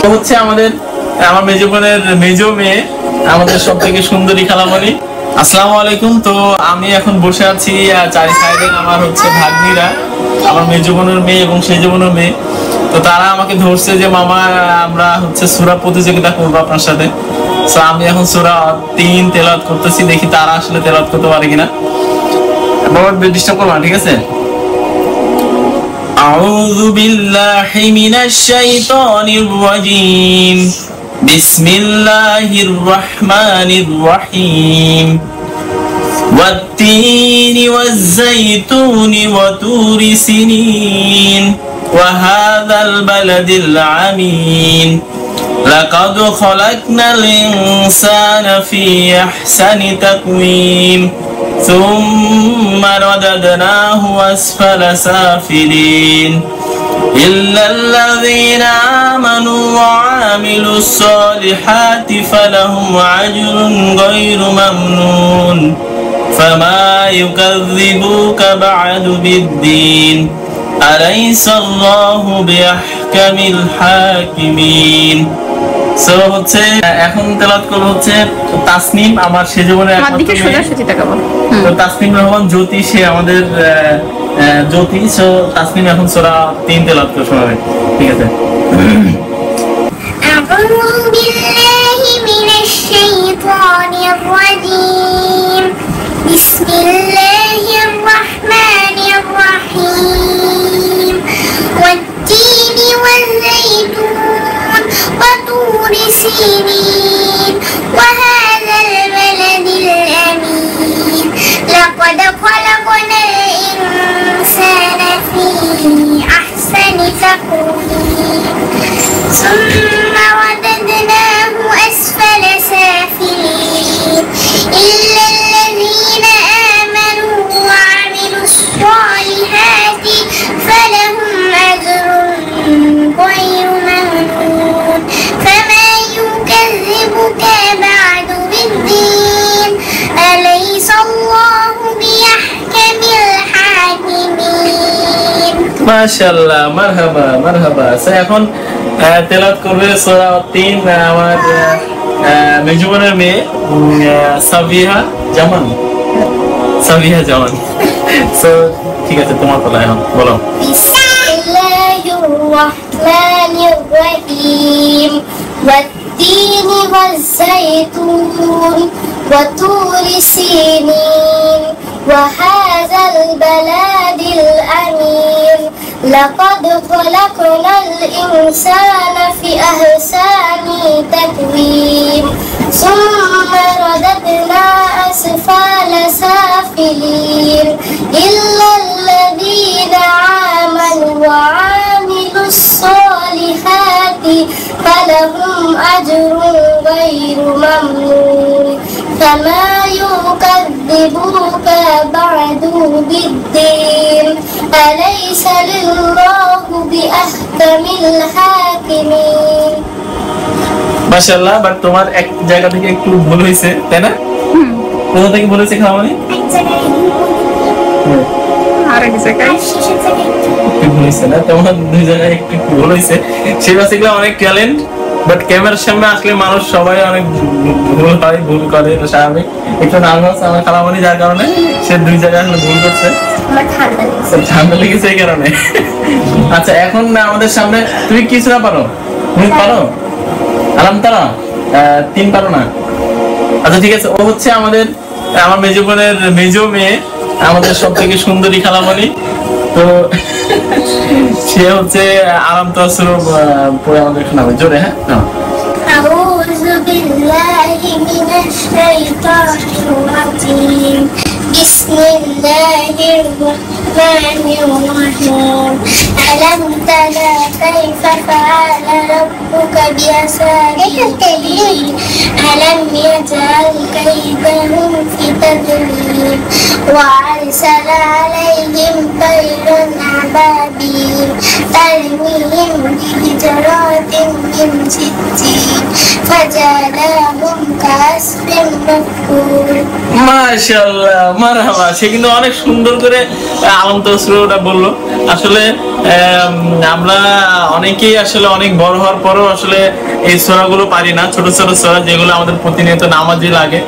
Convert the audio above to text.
তো হচ্ছে আমার মেজো বোনের মেজো মেয়ে, আমাদের সব থেকে সুন্দরী খালামণি। আসসালামু আলাইকুম। তো আমি এখন বসে আছি, চারি সাইডে আমার হচ্ছে ভাগ্নিরা, আমার মেজো বোনের মেয়ে এবং সেজো বোনের মেয়ে। তো তারা আমাকে ধরছে যে মামা আমরা হচ্ছে সূরা প্রতিযোগিতা করবো আপনার সাথে। তো আমি এখন সূরা 3 তেলাওয়াত করতেছি, দেখি তারা আসলে তেলাওয়াত করতে পারে কিনা। বাবা ডিস্টার্ব করবা, ঠিক আছে? আউযু বিল্লাহি মিনাশ শাইতানির রাজীম। বিসমিল্লাহির রহমানির রহিম। والتين والزيتون وطور سينين وهذا البلد العمين لقد خلقنا الإنسان في أحسن تقويم ثم رددناه أسفل سافلين إلا الذين آمنوا وعملوا الصالحات فلهم أجر غير ممنون فما يكذبوك بعد بالدين أليس الله بأحكم الحاكمين। সো হচ্ছে এখন তেলাওয়াত করব হচ্ছে তাসনিম, আমার সেজবনের একমাত্র মেয়ে। তো তাসনিম রহমান জ্যোতি, সে আমাদের জ্যোতি। সো তাসনিম এখন সূরা 3 তেলাওয়াত করে শোনাবে, ঠিক আছে? أعوذ بالله من الشيطان الرجيم بسم الله الرحمن الرحيم والتين والزيتون وطور سينين وهذا البلد الأمين لقد خلقنا الإنسان في أحسن تقويم ثم رددناه أسفل سافلين إلا الذين آمنوا وعملوا الصالحات فلهم أجر غير ممنون فما يكذبك بعد بالدين أليس الله بأحكم الحاكمين। মাশাআল্লাহ, মারহাবা মারহাবা। এখন তেলাওয়াত করবে সূরা 3 আমার মেজো বোনের মেয়ে সাবিহা জামান। সো ঠিক আছে, তোমার পালা, এখন বলো। বিসমিল্লাহির রহমানির রহিম والتين والزيتون وطور سينين وهذا البلد الأمين لقد خلقنا الإنسان في أحسن تقويم ثم رددنا أسفل سافلين إلا الذين آمنوا وعملوا الصالحات فلهم أجر غير ممنون فما يكذبوك بعد بالدين أليس الله بأحكم الحاكمين। মাশাআল্লাহ, বাট তোমার এক জায়গা থেকে একটু ভুল হয়েছে, তাই না? কোথা থেকে ভুল হয়েছে খালামণি? আর এক জায়গায় ভুল হয়েছে না? তোমার দুই জায়গায় একটু ভুল হয়েছে। সে বেসিক্যালি অনেক ট্যালেন্ট, বাট ক্যামেরার সামনে আসলে মানুষ সবাই অনেক ভুল হয়, ভুল করে, স্বাভাবিক। একটু নার্ভাস আমার খালামণি, যার কারণে সে দুই জায়গায় আসলে ভুল করছে। ঠান্ডা লেগেছে এই কারণে। আচ্ছা, এখন আমাদের সামনে তুমি কি সূরা পারো? তুমি পারো আলাম তারা 3 পারো না? আচ্ছা ঠিক আছে, ও হচ্ছে আমার মেজো বোনের মেজো মেয়ে, আমাদের সব থেকে সুন্দরী খালামণি। তো সে হচ্ছে আলাম তারা সূরা পড়ে আমাদের শোনাবে জোরে। হ্যাঁ, أعوذ بالله من الشيطان الرجيم بسم الله الرحمن الرحيم ألم ترى كيف فعل ربك بأصحاب الفيل ألم يجعل كيدهم في تدليل وأرسل عليهم طيرا أبابيل ترميهم بحجارة من سجين فجعلناهم كعصف مأكول মাশাআল্লাহ, মারহাবা। সে কিন্তু অনেক সুন্দর করে আলম তসরুটা বললো। আসলে আমরা অনেকেই আসলে অনেক বড় হওয়ার পরেও আসলে এই সূরাগুলো পারি না, ছোট ছোট সূরা যেগুলো আমাদের প্রতিনিয়ত নামাজে লাগে।